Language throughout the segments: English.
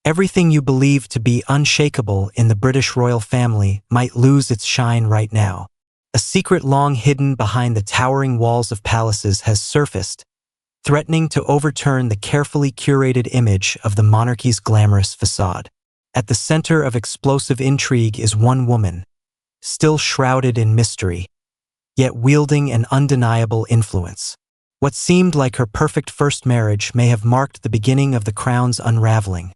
Everything you believe to be unshakable in the British royal family might lose its shine right now. A secret long hidden behind the towering walls of palaces has surfaced, threatening to overturn the carefully curated image of the monarchy's glamorous façade. At the center of explosive intrigue is one woman, still shrouded in mystery, yet wielding an undeniable influence. What seemed like her perfect first marriage may have marked the beginning of the crown's unraveling,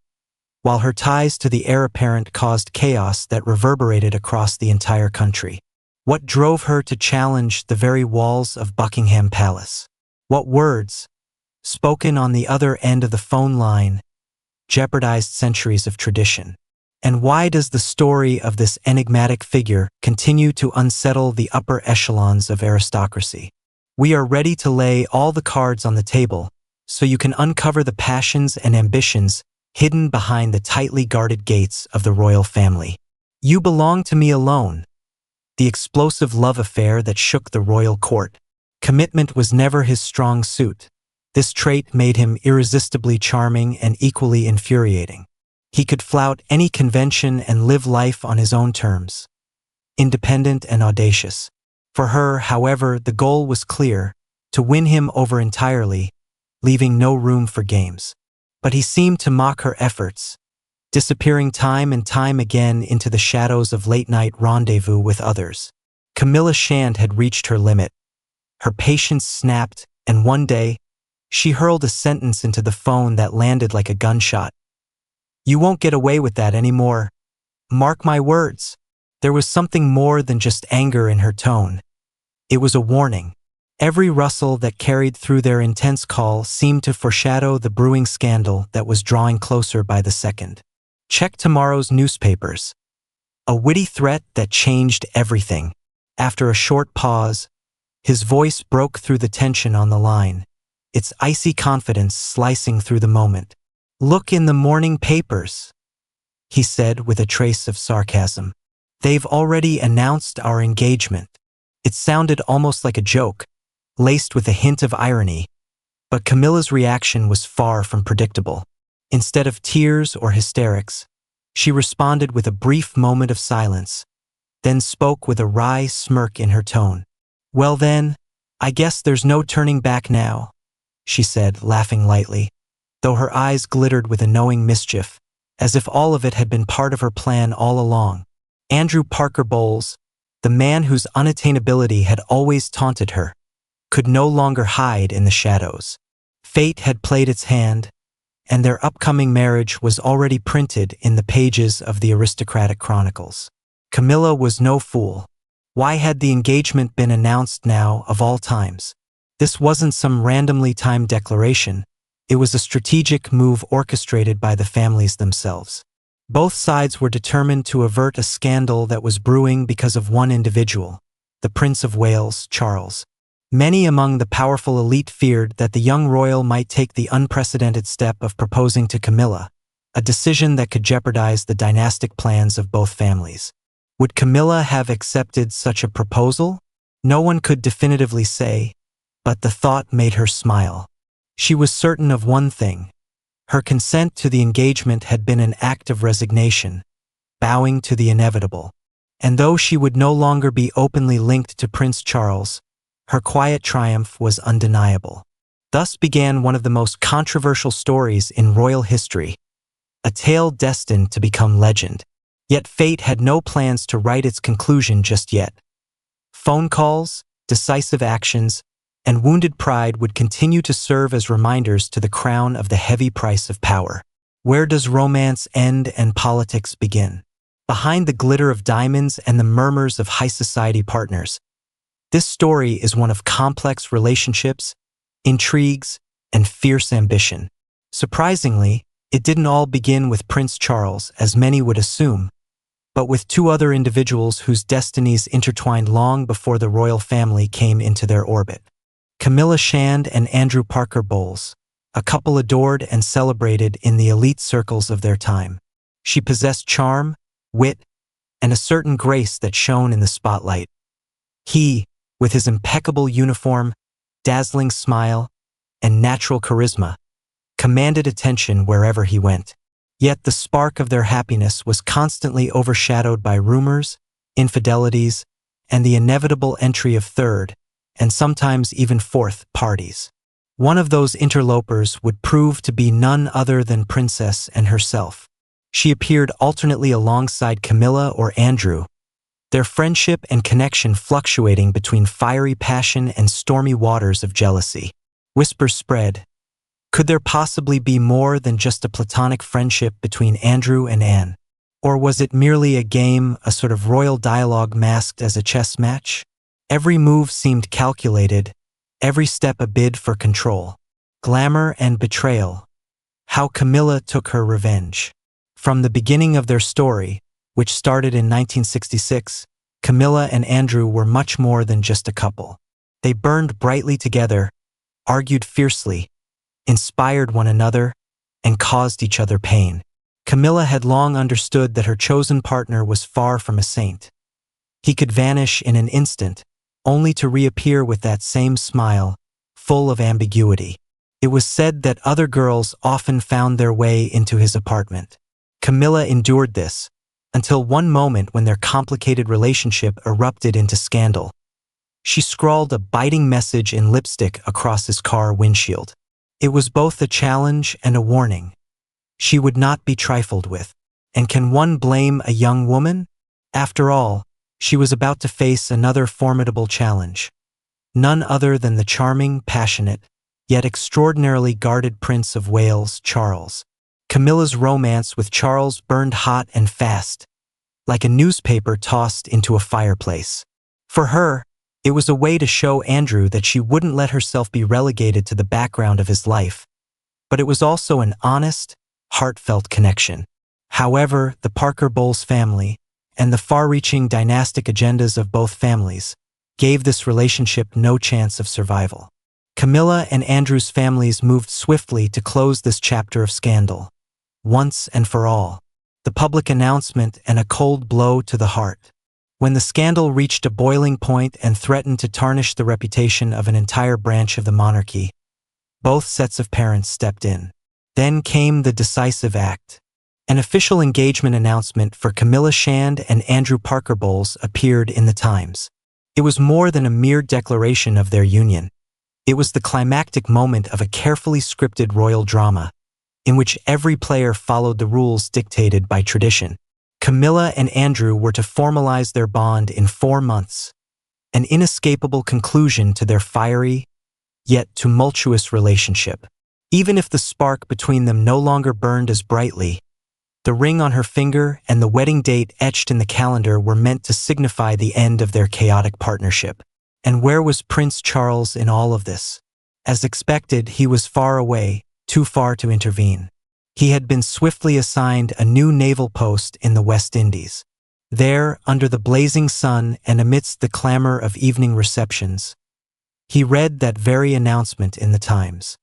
while her ties to the heir apparent caused chaos that reverberated across the entire country. What drove her to challenge the very walls of Buckingham Palace? What words, spoken on the other end of the phone line, jeopardized centuries of tradition? And why does the story of this enigmatic figure continue to unsettle the upper echelons of aristocracy? We are ready to lay all the cards on the table so you can uncover the passions and ambitions hidden behind the tightly guarded gates of the royal family. You Belong to Me Alone, the explosive love affair that shook the royal court. Commitment was never his strong suit. This trait made him irresistibly charming and equally infuriating. He could flout any convention and live life on his own terms, independent and audacious. For her, however, the goal was clear: to win him over entirely, leaving no room for games. But he seemed to mock her efforts, disappearing time and time again into the shadows of late-night rendezvous with others. Camilla Shand had reached her limit. Her patience snapped, and one day, she hurled a sentence into the phone that landed like a gunshot. "You won't get away with that anymore. Mark my words." There was something more than just anger in her tone. It was a warning. Every rustle that carried through their intense call seemed to foreshadow the brewing scandal that was drawing closer by the second. "Check tomorrow's newspapers." A witty threat that changed everything. After a short pause, his voice broke through the tension on the line, its icy confidence slicing through the moment. "Look in the morning papers," he said with a trace of sarcasm. "They've already announced our engagement." It sounded almost like a joke, laced with a hint of irony, but Camilla's reaction was far from predictable. Instead of tears or hysterics, she responded with a brief moment of silence, then spoke with a wry smirk in her tone. "Well then, I guess there's no turning back now," she said, laughing lightly, though her eyes glittered with a knowing mischief, as if all of it had been part of her plan all along. Andrew Parker Bowles, the man whose unattainability had always taunted her, could no longer hide in the shadows. Fate had played its hand, and their upcoming marriage was already printed in the pages of the aristocratic chronicles. Camilla was no fool. Why had the engagement been announced now of all times? This wasn't some randomly timed declaration. It was a strategic move orchestrated by the families themselves. Both sides were determined to avert a scandal that was brewing because of one individual, the Prince of Wales, Charles. Many among the powerful elite feared that the young royal might take the unprecedented step of proposing to Camilla, a decision that could jeopardize the dynastic plans of both families. Would Camilla have accepted such a proposal? No one could definitively say, but the thought made her smile. She was certain of one thing. Her consent to the engagement had been an act of resignation, bowing to the inevitable. And though she would no longer be openly linked to Prince Charles, her quiet triumph was undeniable. Thus began one of the most controversial stories in royal history, a tale destined to become legend. Yet fate had no plans to write its conclusion just yet. Phone calls, decisive actions, and wounded pride would continue to serve as reminders to the crown of the heavy price of power. Where does romance end and politics begin? Behind the glitter of diamonds and the murmurs of high society partners, this story is one of complex relationships, intrigues, and fierce ambition. Surprisingly, it didn't all begin with Prince Charles, as many would assume, but with two other individuals whose destinies intertwined long before the royal family came into their orbit. Camilla Shand and Andrew Parker Bowles, a couple adored and celebrated in the elite circles of their time. She possessed charm, wit, and a certain grace that shone in the spotlight. He, with his impeccable uniform, dazzling smile, and natural charisma, commanded attention wherever he went. Yet the spark of their happiness was constantly overshadowed by rumors, infidelities, and the inevitable entry of third, and sometimes even fourth, parties. One of those interlopers would prove to be none other than Princess and herself. She appeared alternately alongside Camilla or Andrew, their friendship and connection fluctuating between fiery passion and stormy waters of jealousy. Whispers spread. Could there possibly be more than just a platonic friendship between Andrew and Anne? Or was it merely a game, a sort of royal dialogue masked as a chess match? Every move seemed calculated, every step a bid for control. Glamour and betrayal. How Camilla took her revenge. From the beginning of their story, which started in 1966, Camilla and Andrew were much more than just a couple. They burned brightly together, argued fiercely, inspired one another, and caused each other pain. Camilla had long understood that her chosen partner was far from a saint. He could vanish in an instant, only to reappear with that same smile, full of ambiguity. It was said that other girls often found their way into his apartment. Camilla endured this, until one moment when their complicated relationship erupted into scandal. She scrawled a biting message in lipstick across his car windshield. It was both a challenge and a warning. She would not be trifled with. And can one blame a young woman? After all, she was about to face another formidable challenge. None other than the charming, passionate, yet extraordinarily guarded Prince of Wales, Charles. Camilla's romance with Charles burned hot and fast, like a newspaper tossed into a fireplace. For her, it was a way to show Andrew that she wouldn't let herself be relegated to the background of his life. But it was also an honest, heartfelt connection. However, the Parker Bowles family, and the far-reaching dynastic agendas of both families, gave this relationship no chance of survival. Camilla and Andrew's families moved swiftly to close this chapter of scandal, once and for all. The public announcement and a cold blow to the heart. When the scandal reached a boiling point and threatened to tarnish the reputation of an entire branch of the monarchy, both sets of parents stepped in. Then came the decisive act. An official engagement announcement for Camilla Shand and Andrew Parker Bowles appeared in the Times. It was more than a mere declaration of their union. It was the climactic moment of a carefully scripted royal drama, in which every player followed the rules dictated by tradition. Camilla and Andrew were to formalize their bond in 4 months, an inescapable conclusion to their fiery, yet tumultuous relationship. Even if the spark between them no longer burned as brightly, the ring on her finger and the wedding date etched in the calendar were meant to signify the end of their chaotic partnership. And where was Prince Charles in all of this? As expected, he was far away, too far to intervene. He had been swiftly assigned a new naval post in the West Indies. There, under the blazing sun and amidst the clamor of evening receptions, he read that very announcement in the Times.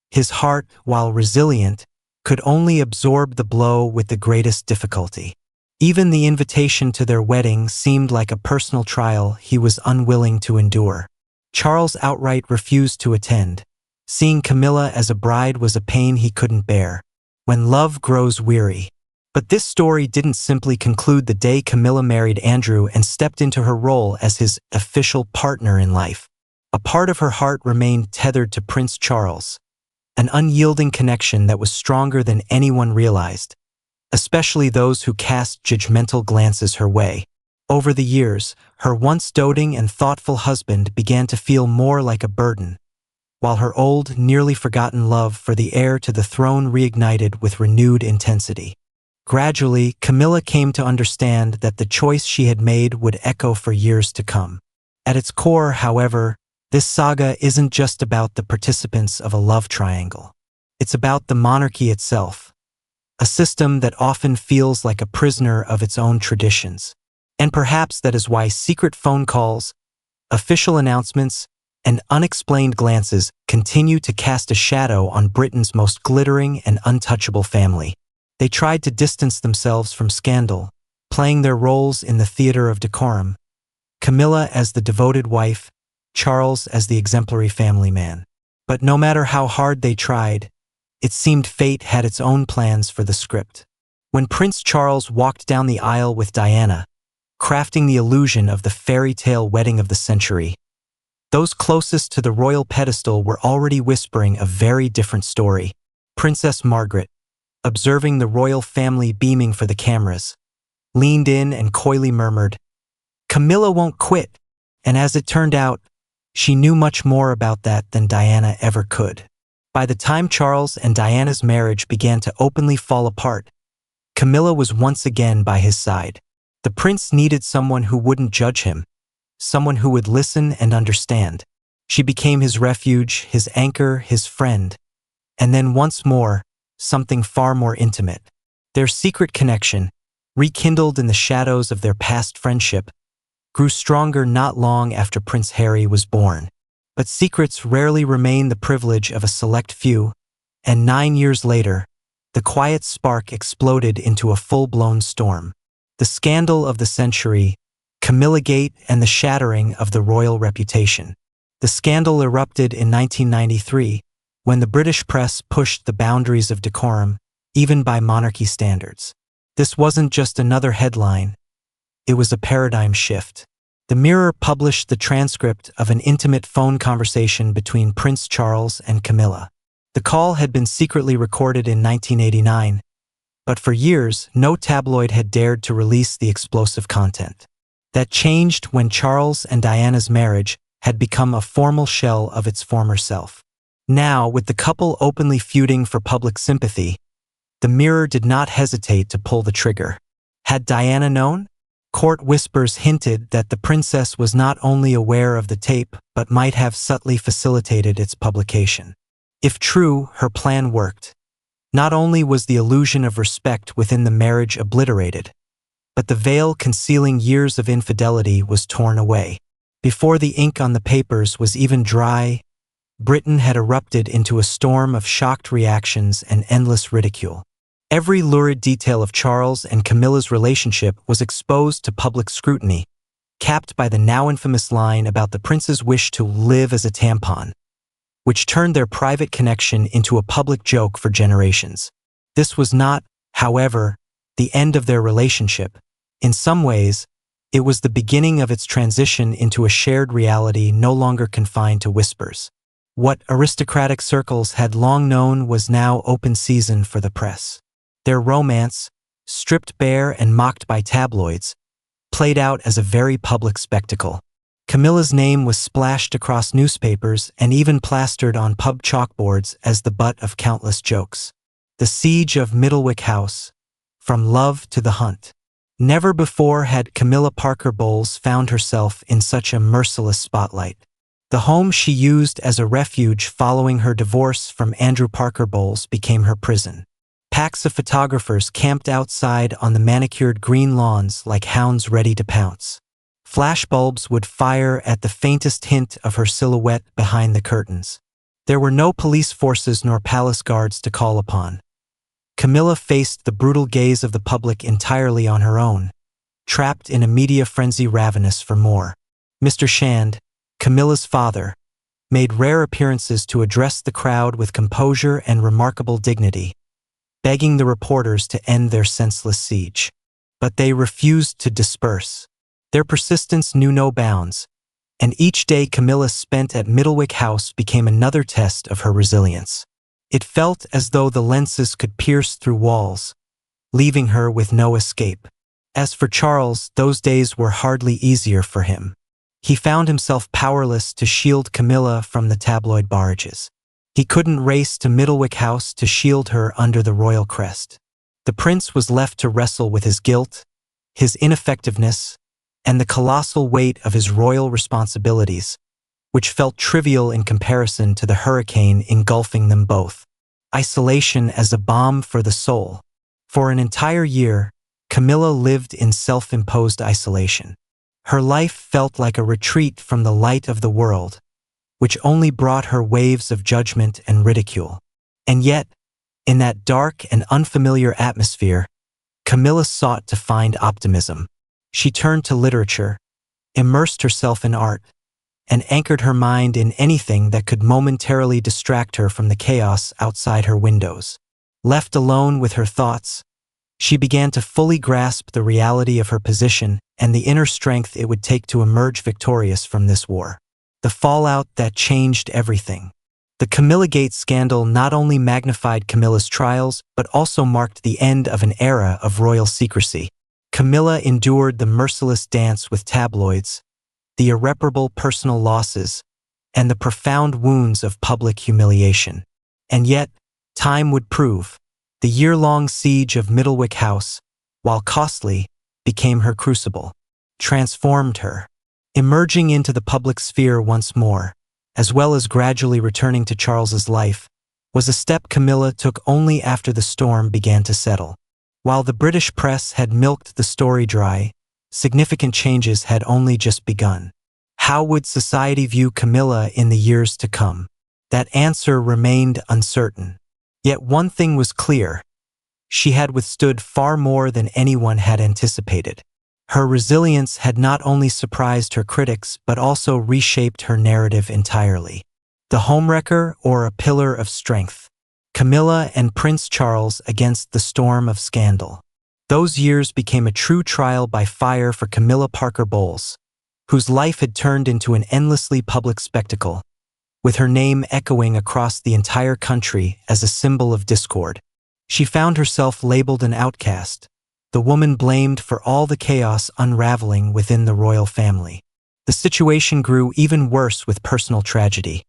His heart, while resilient, could only absorb the blow with the greatest difficulty. Even the invitation to their wedding seemed like a personal trial he was unwilling to endure. Charles outright refused to attend. Seeing Camilla as a bride was a pain he couldn't bear. When love grows weary. But this story didn't simply conclude the day Camilla married Andrew and stepped into her role as his official partner in life. A part of her heart remained tethered to Prince Charles, an unyielding connection that was stronger than anyone realized, especially those who cast judgmental glances her way. Over the years, her once doting and thoughtful husband began to feel more like a burden, while her old, nearly forgotten love for the heir to the throne reignited with renewed intensity. Gradually, Camilla came to understand that the choice she had made would echo for years to come. At its core, however, this saga isn't just about the participants of a love triangle. It's about the monarchy itself, a system that often feels like a prisoner of its own traditions. And perhaps that is why secret phone calls, official announcements, and unexplained glances continue to cast a shadow on Britain's most glittering and untouchable family. They tried to distance themselves from scandal, playing their roles in the theater of decorum, Camilla as the devoted wife, Charles as the exemplary family man. But no matter how hard they tried, it seemed fate had its own plans for the script. When Prince Charles walked down the aisle with Diana, crafting the illusion of the fairy tale wedding of the century, those closest to the royal pedestal were already whispering a very different story. Princess Margaret, observing the royal family beaming for the cameras, leaned in and coyly murmured, "Camilla won't quit," and as it turned out, she knew much more about that than Diana ever could. By the time Charles and Diana's marriage began to openly fall apart, Camilla was once again by his side. The prince needed someone who wouldn't judge him, someone who would listen and understand. She became his refuge, his anchor, his friend. And then once more, something far more intimate. Their secret connection, rekindled in the shadows of their past friendship, grew stronger not long after Prince Harry was born. But secrets rarely remain the privilege of a select few, and 9 years later, the quiet spark exploded into a full-blown storm. The scandal of the century, Camillagate, and the shattering of the royal reputation. The scandal erupted in 1993, when the British press pushed the boundaries of decorum, even by monarchy standards. This wasn't just another headline, it was a paradigm shift. The Mirror published the transcript of an intimate phone conversation between Prince Charles and Camilla. The call had been secretly recorded in 1989, but for years no tabloid had dared to release the explosive content. That changed when Charles and Diana's marriage had become a formal shell of its former self. Now, with the couple openly feuding for public sympathy, the Mirror did not hesitate to pull the trigger. Had Diana known? Court whispers hinted that the princess was not only aware of the tape but might have subtly facilitated its publication. If true, her plan worked. Not only was the illusion of respect within the marriage obliterated, but the veil concealing years of infidelity was torn away. Before the ink on the papers was even dry, Britain had erupted into a storm of shocked reactions and endless ridicule. Every lurid detail of Charles and Camilla's relationship was exposed to public scrutiny, capped by the now infamous line about the prince's wish to live as a tampon, which turned their private connection into a public joke for generations. This was not, however, the end of their relationship. In some ways, it was the beginning of its transition into a shared reality no longer confined to whispers. What aristocratic circles had long known was now open season for the press. Their romance, stripped bare and mocked by tabloids, played out as a very public spectacle. Camilla's name was splashed across newspapers and even plastered on pub chalkboards as the butt of countless jokes. The siege of Middlewick House, from love to the hunt. Never before had Camilla Parker Bowles found herself in such a merciless spotlight. The home she used as a refuge following her divorce from Andrew Parker Bowles became her prison. Packs of photographers camped outside on the manicured green lawns like hounds ready to pounce. Flashbulbs would fire at the faintest hint of her silhouette behind the curtains. There were no police forces nor palace guards to call upon. Camilla faced the brutal gaze of the public entirely on her own, trapped in a media frenzy ravenous for more. Mr. Shand, Camilla's father, made rare appearances to address the crowd with composure and remarkable dignity, begging the reporters to end their senseless siege. But they refused to disperse. Their persistence knew no bounds, and each day Camilla spent at Middlewick House became another test of her resilience. It felt as though the lenses could pierce through walls, leaving her with no escape. As for Charles, those days were hardly easier for him. He found himself powerless to shield Camilla from the tabloid barrages. He couldn't race to Middlewick House to shield her under the royal crest. The prince was left to wrestle with his guilt, his ineffectiveness, and the colossal weight of his royal responsibilities, which felt trivial in comparison to the hurricane engulfing them both. Isolation as a balm for the soul. For an entire year, Camilla lived in self-imposed isolation. Her life felt like a retreat from the light of the world, which only brought her waves of judgment and ridicule. And yet, in that dark and unfamiliar atmosphere, Camilla sought to find optimism. She turned to literature, immersed herself in art, and anchored her mind in anything that could momentarily distract her from the chaos outside her windows. Left alone with her thoughts, She began to fully grasp the reality of her position and the inner strength it would take to emerge victorious from this war. The fallout that changed everything. The Camilla Gate scandal not only magnified Camilla's trials, but also marked the end of an era of royal secrecy. Camilla endured the merciless dance with tabloids, the irreparable personal losses, and the profound wounds of public humiliation. And yet, time would prove, the year-long siege of Middlewick House, while costly, became her crucible, transformed her. Emerging into the public sphere once more, as well as gradually returning to Charles's life, was a step Camilla took only after the storm began to settle. While the British press had milked the story dry, significant changes had only just begun. How would society view Camilla in the years to come? That answer remained uncertain. Yet one thing was clear. She had withstood far more than anyone had anticipated. Her resilience had not only surprised her critics but also reshaped her narrative entirely. The homewrecker or a pillar of strength. Camilla and Prince Charles against the storm of scandal. Those years became a true trial by fire for Camilla Parker Bowles, whose life had turned into an endlessly public spectacle, with her name echoing across the entire country as a symbol of discord. She found herself labeled an outcast, the woman blamed for all the chaos unraveling within the royal family. The situation grew even worse with personal tragedy.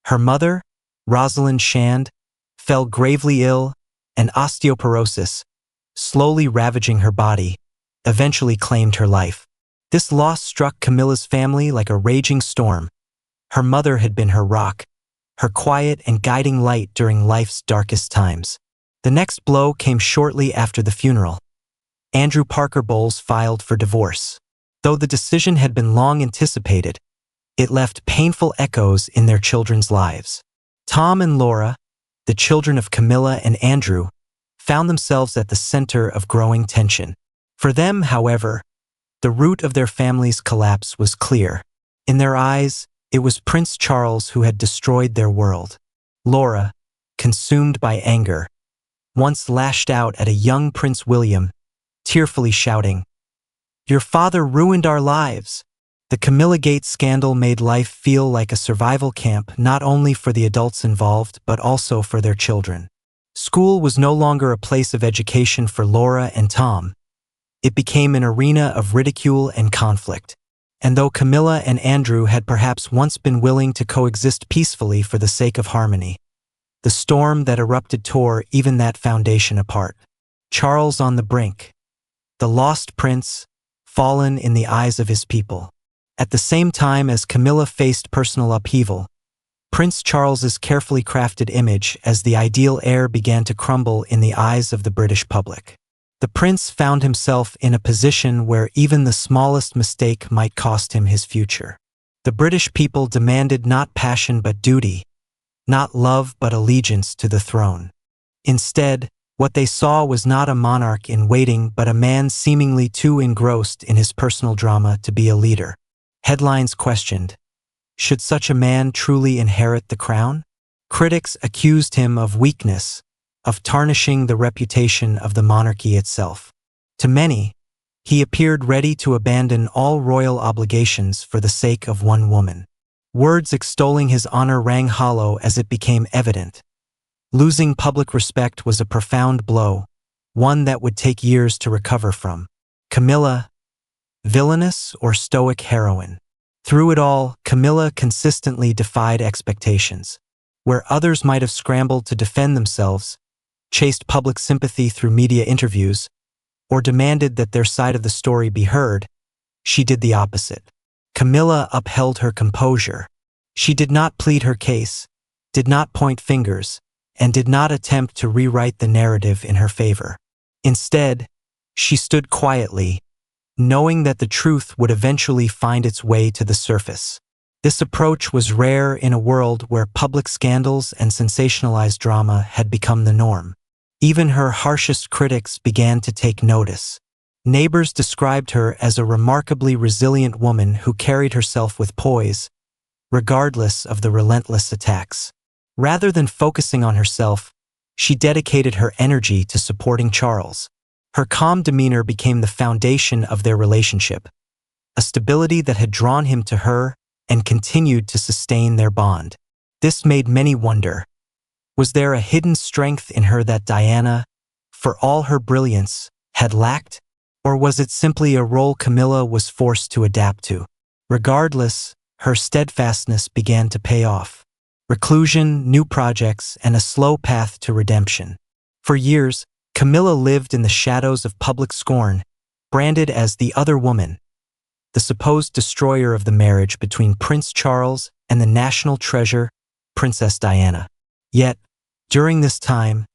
Her mother, Rosalind Shand, fell gravely ill, and osteoporosis, slowly ravaging her body, eventually claimed her life. This loss struck Camilla's family like a raging storm. Her mother had been her rock, her quiet and guiding light during life's darkest times. The next blow came shortly after the funeral. Andrew Parker Bowles filed for divorce. Though the decision had been long anticipated, it left painful echoes in their children's lives. Tom and Laura, the children of Camilla and Andrew, found themselves at the center of growing tension. For them, however, the root of their family's collapse was clear. In their eyes, it was Prince Charles who had destroyed their world. Laura, consumed by anger, once lashed out at a young Prince William, tearfully shouting, "Your father ruined our lives." The Camilla Gate scandal made life feel like a survival camp not only for the adults involved but also for their children. School was no longer a place of education for Laura and Tom. It became an arena of ridicule and conflict. And though Camilla and Andrew had perhaps once been willing to coexist peacefully for the sake of harmony, the storm that erupted tore even that foundation apart. Charles on the brink, the lost prince, fallen in the eyes of his people. At the same time as Camilla faced personal upheaval, Prince Charles's carefully crafted image as the ideal heir began to crumble in the eyes of the British public. The prince found himself in a position where even the smallest mistake might cost him his future. The British people demanded not passion but duty, not love but allegiance to the throne. Instead, what they saw was not a monarch in waiting but a man seemingly too engrossed in his personal drama to be a leader. Headlines questioned, should such a man truly inherit the crown? Critics accused him of weakness, of tarnishing the reputation of the monarchy itself. To many, he appeared ready to abandon all royal obligations for the sake of one woman. Words extolling his honor rang hollow as it became evident. Losing public respect was a profound blow, one that would take years to recover from. Camilla, villainous or stoic heroine? Through it all, Camilla consistently defied expectations. Where others might have scrambled to defend themselves, chased public sympathy through media interviews, or demanded that their side of the story be heard, she did the opposite. Camilla upheld her composure. She did not plead her case, did not point fingers, and did not attempt to rewrite the narrative in her favor. Instead, she stood quietly, knowing that the truth would eventually find its way to the surface. This approach was rare in a world where public scandals and sensationalized drama had become the norm. Even her harshest critics began to take notice. Neighbors described her as a remarkably resilient woman who carried herself with poise, regardless of the relentless attacks. Rather than focusing on herself, she dedicated her energy to supporting Charles. Her calm demeanor became the foundation of their relationship, a stability that had drawn him to her and continued to sustain their bond. This made many wonder, was there a hidden strength in her that Diana, for all her brilliance, had lacked? Or was it simply a role Camilla was forced to adapt to? Regardless, her steadfastness began to pay off. Reclusion, new projects, and a slow path to redemption. For years, Camilla lived in the shadows of public scorn, branded as the other woman, the supposed destroyer of the marriage between Prince Charles and the national treasure, Princess Diana. Yet, during this time,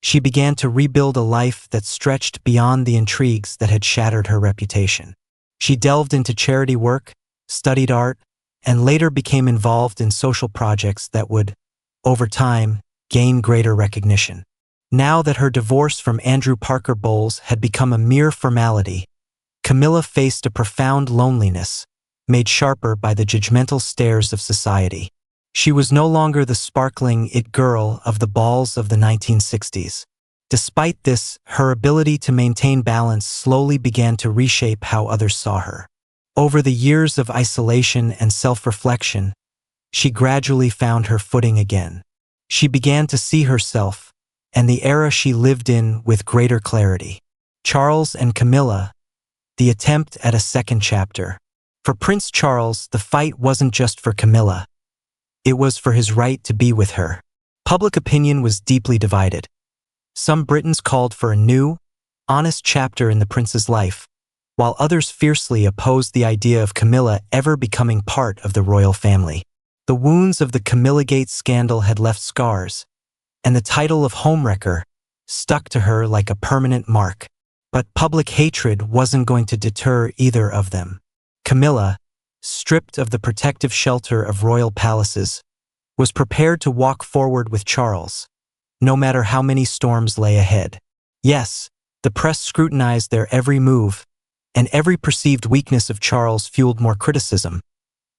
she began to rebuild a life that stretched beyond the intrigues that had shattered her reputation. She delved into charity work, studied art, and later became involved in social projects that would, over time, gain greater recognition. Now that her divorce from Andrew Parker Bowles had become a mere formality, Camilla faced a profound loneliness, made sharper by the judgmental stares of society. She was no longer the sparkling it girl of the balls of the 1960s. Despite this, her ability to maintain balance slowly began to reshape how others saw her. Over the years of isolation and self-reflection, she gradually found her footing again. She began to see herself and the era she lived in with greater clarity. Charles and Camilla, the attempt at a second chapter. For Prince Charles, the fight wasn't just for Camilla. It was for his right to be with her. Public opinion was deeply divided. Some Britons called for a new, honest chapter in the prince's life, while others fiercely opposed the idea of Camilla ever becoming part of the royal family. The wounds of the Camillagate scandal had left scars, and the title of homewrecker stuck to her like a permanent mark. But public hatred wasn't going to deter either of them. Camilla, stripped of the protective shelter of royal palaces, was prepared to walk forward with Charles, no matter how many storms lay ahead. Yes, the press scrutinized their every move, and every perceived weakness of Charles fueled more criticism.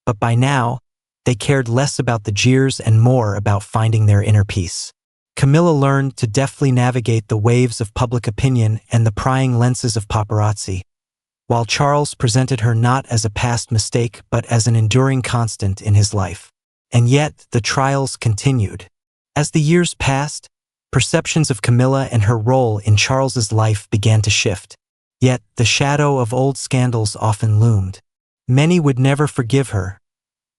But by now, they cared less about the jeers and more about finding their inner peace. Camilla learned to deftly navigate the waves of public opinion and the prying lenses of paparazzi, while Charles presented her not as a past mistake but as an enduring constant in his life. And yet, the trials continued. As the years passed, perceptions of Camilla and her role in Charles's life began to shift. Yet, the shadow of old scandals often loomed. Many would never forgive her,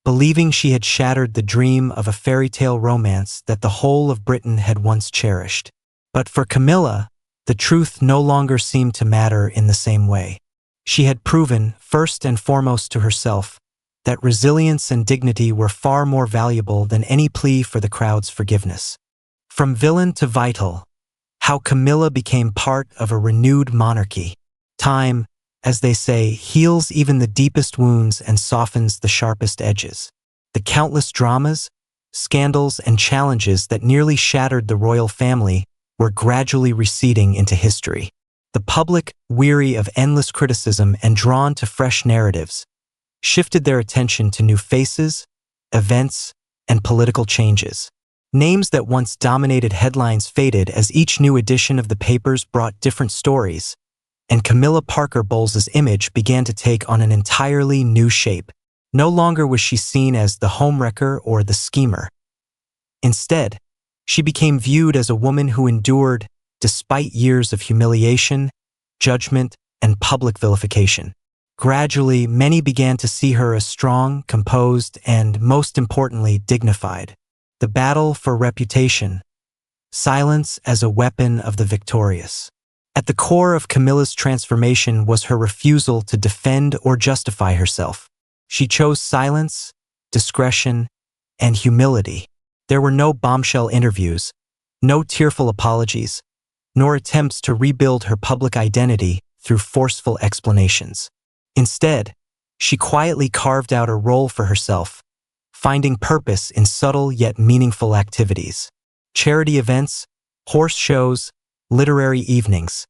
believing she had shattered the dream of a fairy tale romance that the whole of Britain had once cherished. But for Camilla, the truth no longer seemed to matter in the same way. She had proven, first and foremost to herself, that resilience and dignity were far more valuable than any plea for the crowd's forgiveness. From villain to vital, how Camilla became part of a renewed monarchy. Time, as they say, heals even the deepest wounds and softens the sharpest edges. The countless dramas, scandals, and challenges that nearly shattered the royal family were gradually receding into history. The public, weary of endless criticism and drawn to fresh narratives, shifted their attention to new faces, events, and political changes. Names that once dominated headlines faded as each new edition of the papers brought different stories, and Camilla Parker Bowles's image began to take on an entirely new shape. No longer was she seen as the homewrecker or the schemer. Instead, she became viewed as a woman who endured despite years of humiliation, judgment, and public vilification. Gradually, many began to see her as strong, composed, and, most importantly, dignified. The battle for reputation. Silence as a weapon of the victorious. At the core of Camilla's transformation was her refusal to defend or justify herself. She chose silence, discretion, and humility. There were no bombshell interviews, no tearful apologies, nor attempts to rebuild her public identity through forceful explanations. Instead, she quietly carved out a role for herself, finding purpose in subtle yet meaningful activities. Charity events, horse shows, literary evenings.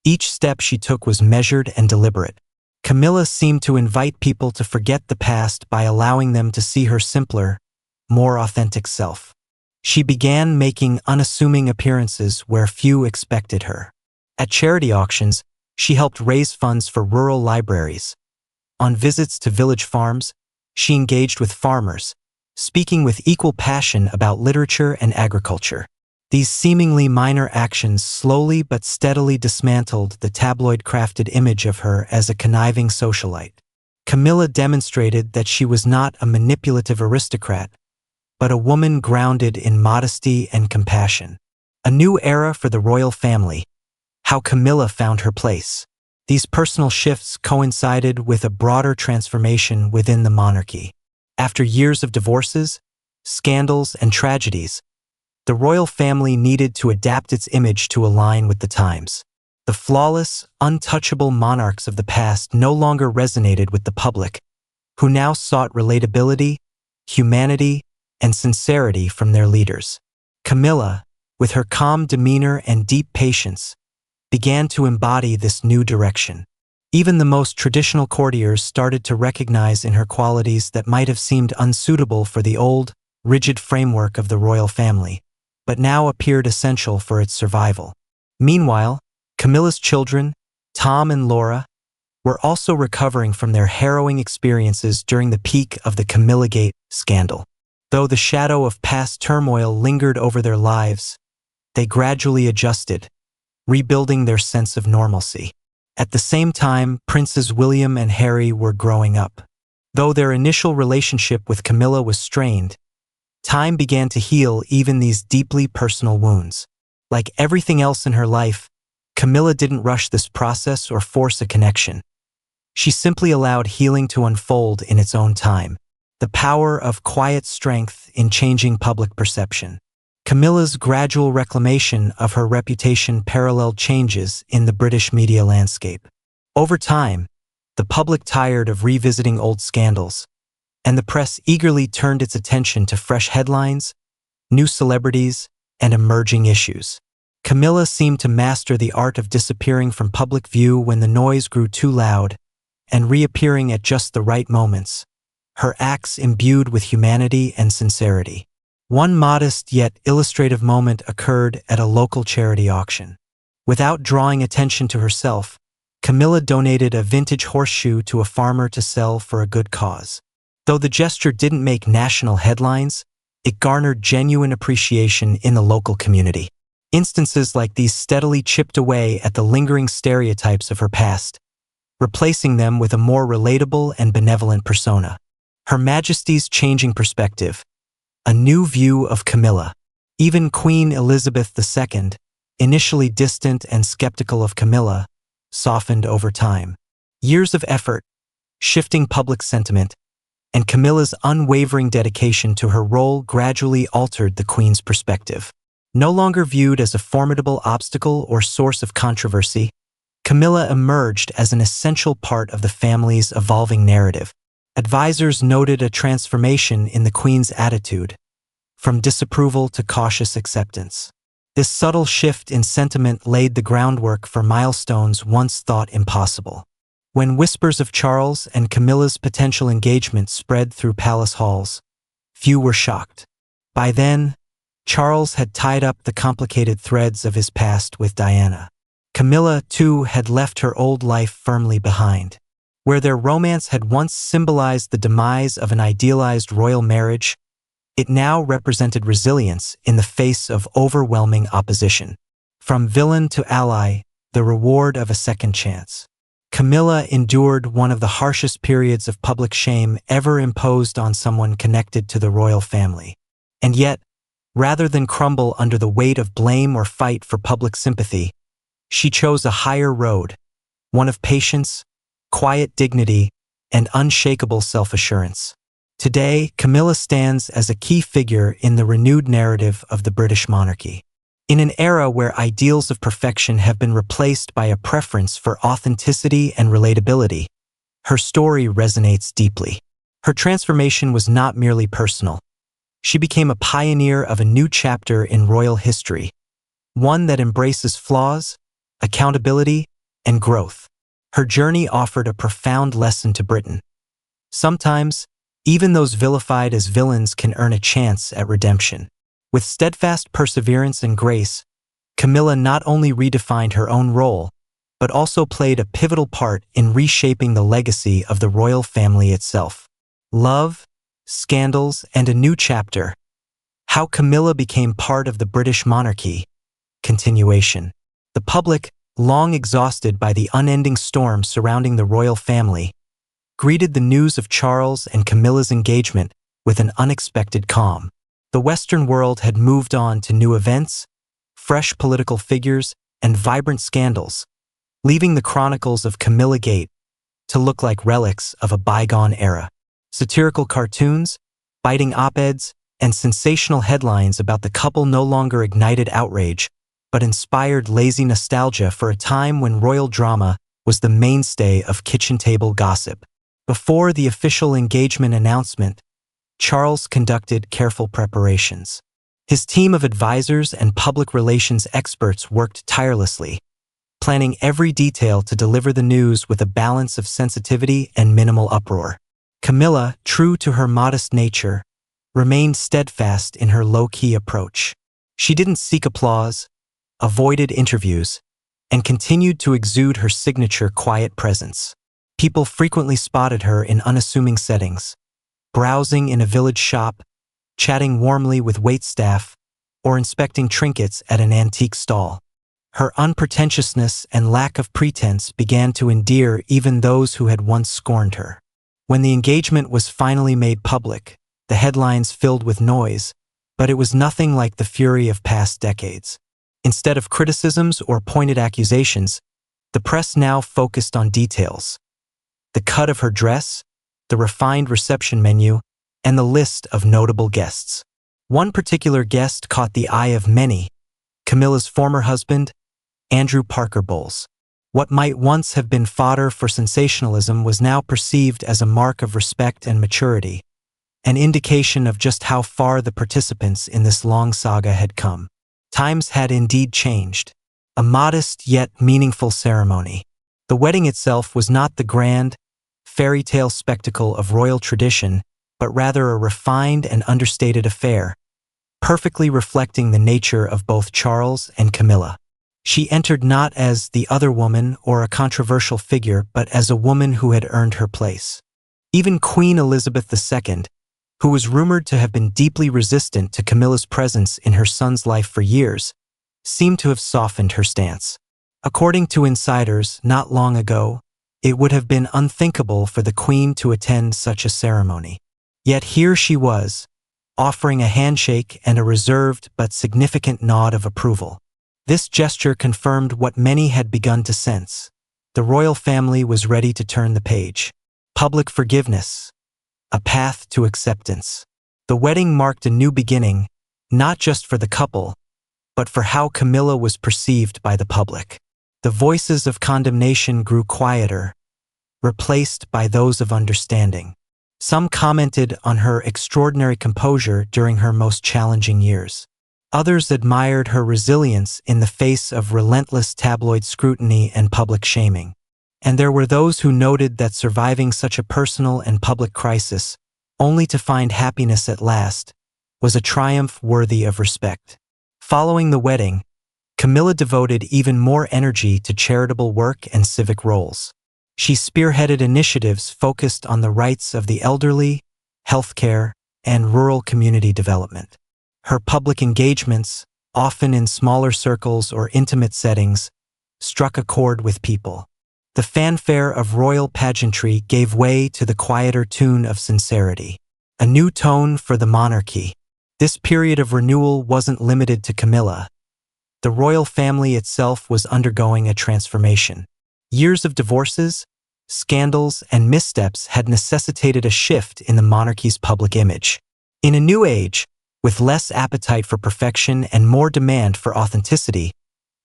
Each step she took was measured and deliberate. Camilla seemed to invite people to forget the past by allowing them to see her simpler, more authentic self. She began making unassuming appearances where few expected her. At charity auctions, she helped raise funds for rural libraries. On visits to village farms, she engaged with farmers, speaking with equal passion about literature and agriculture. These seemingly minor actions slowly but steadily dismantled the tabloid-crafted image of her as a conniving socialite. Camilla demonstrated that she was not a manipulative aristocrat, but a woman grounded in modesty and compassion. A new era for the royal family. How Camilla found her place. These personal shifts coincided with a broader transformation within the monarchy. After years of divorces, scandals, and tragedies, the royal family needed to adapt its image to align with the times. The flawless, untouchable monarchs of the past no longer resonated with the public, who now sought relatability, humanity, and sincerity from their leaders. Camilla, with her calm demeanor and deep patience, began to embody this new direction. Even the most traditional courtiers started to recognize in her qualities that might have seemed unsuitable for the old, rigid framework of the royal family, but now appeared essential for its survival. Meanwhile, Camilla's children, Tom and Laura, were also recovering from their harrowing experiences during the peak of the Camillagate scandal. Though the shadow of past turmoil lingered over their lives, they gradually adjusted, rebuilding their sense of normalcy. At the same time, Princes William and Harry were growing up. Though their initial relationship with Camilla was strained, time began to heal even these deeply personal wounds. Like everything else in her life, Camilla didn't rush this process or force a connection. She simply allowed healing to unfold in its own time. The power of quiet strength in changing public perception. Camilla's gradual reclamation of her reputation paralleled changes in the British media landscape. Over time, the public tired of revisiting old scandals, and the press eagerly turned its attention to fresh headlines, new celebrities, and emerging issues. Camilla seemed to master the art of disappearing from public view when the noise grew too loud, and reappearing at just the right moments, her acts imbued with humanity and sincerity. One modest yet illustrative moment occurred at a local charity auction. Without drawing attention to herself, Camilla donated a vintage horseshoe to a farmer to sell for a good cause. Though the gesture didn't make national headlines, it garnered genuine appreciation in the local community. Instances like these steadily chipped away at the lingering stereotypes of her past, replacing them with a more relatable and benevolent persona. Her Majesty's changing perspective. A new view of Camilla. Even Queen Elizabeth II, initially distant and skeptical of Camilla, softened over time. Years of effort, shifting public sentiment, and Camilla's unwavering dedication to her role gradually altered the Queen's perspective. No longer viewed as a formidable obstacle or source of controversy, Camilla emerged as an essential part of the family's evolving narrative. Advisors noted a transformation in the Queen's attitude, from disapproval to cautious acceptance. This subtle shift in sentiment laid the groundwork for milestones once thought impossible. When whispers of Charles and Camilla's potential engagement spread through palace halls, few were shocked. By then, Charles had tied up the complicated threads of his past with Diana. Camilla, too, had left her old life firmly behind. Where their romance had once symbolized the demise of an idealized royal marriage, it now represented resilience in the face of overwhelming opposition. From villain to ally, the reward of a second chance. Camilla endured one of the harshest periods of public shame ever imposed on someone connected to the royal family. And yet, rather than crumble under the weight of blame or fight for public sympathy, she chose a higher road, one of patience, quiet dignity, and unshakable self-assurance. Today, Camilla stands as a key figure in the renewed narrative of the British monarchy. In an era where ideals of perfection have been replaced by a preference for authenticity and relatability, her story resonates deeply. Her transformation was not merely personal. She became a pioneer of a new chapter in royal history, one that embraces flaws, accountability, and growth. Her journey offered a profound lesson to Britain. Sometimes, even those vilified as villains can earn a chance at redemption. With steadfast perseverance and grace, Camilla not only redefined her own role, but also played a pivotal part in reshaping the legacy of the royal family itself. Love, scandals, and a new chapter. How Camilla became part of the British monarchy. Continuation. The public, long exhausted by the unending storm surrounding the royal family, greeted the news of Charles and Camilla's engagement with an unexpected calm. The Western world had moved on to new events, fresh political figures, and vibrant scandals, leaving the chronicles of Camilla Gate to look like relics of a bygone era. Satirical cartoons, biting op-eds, and sensational headlines about the couple no longer ignited outrage, but inspired lazy nostalgia for a time when royal drama was the mainstay of kitchen table gossip. Before the official engagement announcement, Charles conducted careful preparations. His team of advisors and public relations experts worked tirelessly, planning every detail to deliver the news with a balance of sensitivity and minimal uproar. Camilla, true to her modest nature, remained steadfast in her low-key approach. She didn't seek applause, avoided interviews, and continued to exude her signature quiet presence. People frequently spotted her in unassuming settings, browsing in a village shop, chatting warmly with waitstaff, or inspecting trinkets at an antique stall. Her unpretentiousness and lack of pretense began to endear even those who had once scorned her. When the engagement was finally made public, the headlines filled with noise, but it was nothing like the fury of past decades. Instead of criticisms or pointed accusations, the press now focused on details. The cut of her dress, the refined reception menu, and the list of notable guests. One particular guest caught the eye of many: Camilla's former husband, Andrew Parker Bowles. What might once have been fodder for sensationalism was now perceived as a mark of respect and maturity, an indication of just how far the participants in this long saga had come. Times had indeed changed. A modest yet meaningful ceremony. The wedding itself was not the grand, fairy tale spectacle of royal tradition, but rather a refined and understated affair, perfectly reflecting the nature of both Charles and Camilla. She entered not as the other woman or a controversial figure, but as a woman who had earned her place. Even Queen Elizabeth II, who was rumored to have been deeply resistant to Camilla's presence in her son's life for years, seemed to have softened her stance. According to insiders, not long ago, it would have been unthinkable for the Queen to attend such a ceremony. Yet here she was, offering a handshake and a reserved but significant nod of approval. This gesture confirmed what many had begun to sense. The royal family was ready to turn the page. Public forgiveness. A path to acceptance. The wedding marked a new beginning, not just for the couple, but for how Camilla was perceived by the public. The voices of condemnation grew quieter, replaced by those of understanding. Some commented on her extraordinary composure during her most challenging years. Others admired her resilience in the face of relentless tabloid scrutiny and public shaming. And there were those who noted that surviving such a personal and public crisis, only to find happiness at last, was a triumph worthy of respect. Following the wedding, Camilla devoted even more energy to charitable work and civic roles. She spearheaded initiatives focused on the rights of the elderly, healthcare, and rural community development. Her public engagements, often in smaller circles or intimate settings, struck a chord with people. The fanfare of royal pageantry gave way to the quieter tune of sincerity. A new tone for the monarchy. This period of renewal wasn't limited to Camilla. The royal family itself was undergoing a transformation. Years of divorces, scandals, and missteps had necessitated a shift in the monarchy's public image. In a new age, with less appetite for perfection and more demand for authenticity,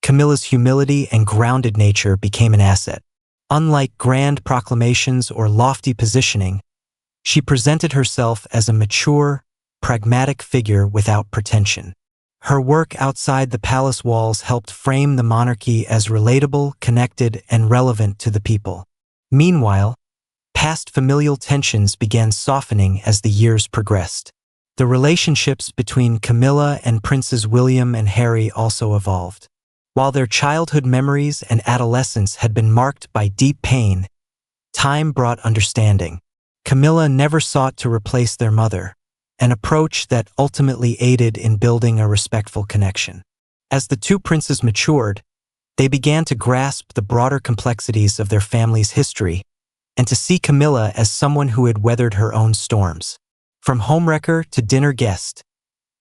Camilla's humility and grounded nature became an asset. Unlike grand proclamations or lofty positioning, she presented herself as a mature, pragmatic figure without pretension. Her work outside the palace walls helped frame the monarchy as relatable, connected, and relevant to the people. Meanwhile, past familial tensions began softening as the years progressed. The relationships between Camilla and Princes William and Harry also evolved. While their childhood memories and adolescence had been marked by deep pain, time brought understanding. Camilla never sought to replace their mother, an approach that ultimately aided in building a respectful connection. As the two princes matured, they began to grasp the broader complexities of their family's history and to see Camilla as someone who had weathered her own storms. From homewrecker to dinner guest,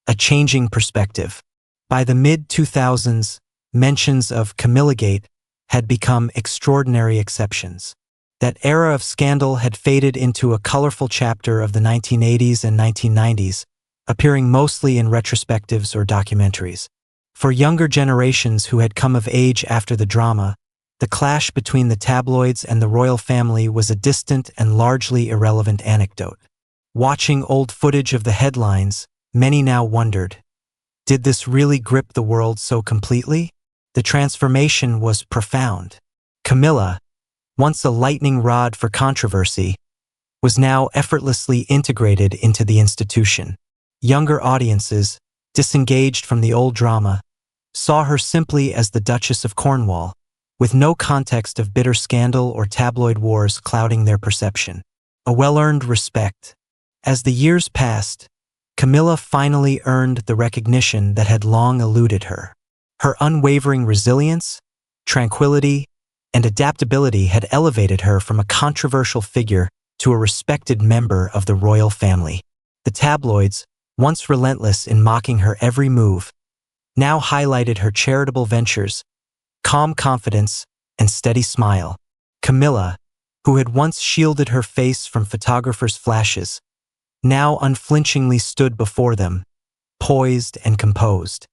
a changing perspective. By the mid-2000s, mentions of Camillagate had become extraordinary exceptions. That era of scandal had faded into a colorful chapter of the 1980s and 1990s, appearing mostly in retrospectives or documentaries. For younger generations who had come of age after the drama, the clash between the tabloids and the royal family was a distant and largely irrelevant anecdote. Watching old footage of the headlines, many now wondered, did this really grip the world so completely? The transformation was profound. Camilla, once a lightning rod for controversy, was now effortlessly integrated into the institution. Younger audiences, disengaged from the old drama, saw her simply as the Duchess of Cornwall, with no context of bitter scandal or tabloid wars clouding their perception. A well-earned respect. As the years passed, Camilla finally earned the recognition that had long eluded her. Her unwavering resilience, tranquility, and adaptability had elevated her from a controversial figure to a respected member of the royal family. The tabloids, once relentless in mocking her every move, now highlighted her charitable ventures, calm confidence, and steady smile. Camilla, who had once shielded her face from photographers' flashes, now unflinchingly stood before them, poised and composed.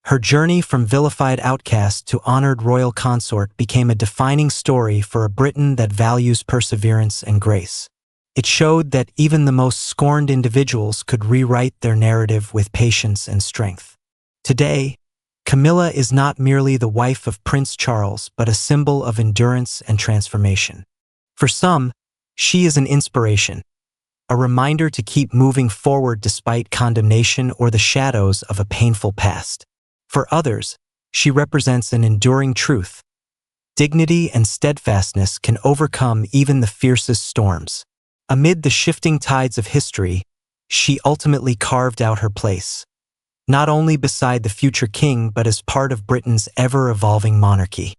Her journey from vilified outcast to honored royal consort became a defining story for a Britain that values perseverance and grace. It showed that even the most scorned individuals could rewrite their narrative with patience and strength. Today, Camilla is not merely the wife of Prince Charles, but a symbol of endurance and transformation. For some, she is an inspiration, a reminder to keep moving forward despite condemnation or the shadows of a painful past. For others, she represents an enduring truth. Dignity and steadfastness can overcome even the fiercest storms. Amid the shifting tides of history, she ultimately carved out her place, not only beside the future king but as part of Britain's ever-evolving monarchy.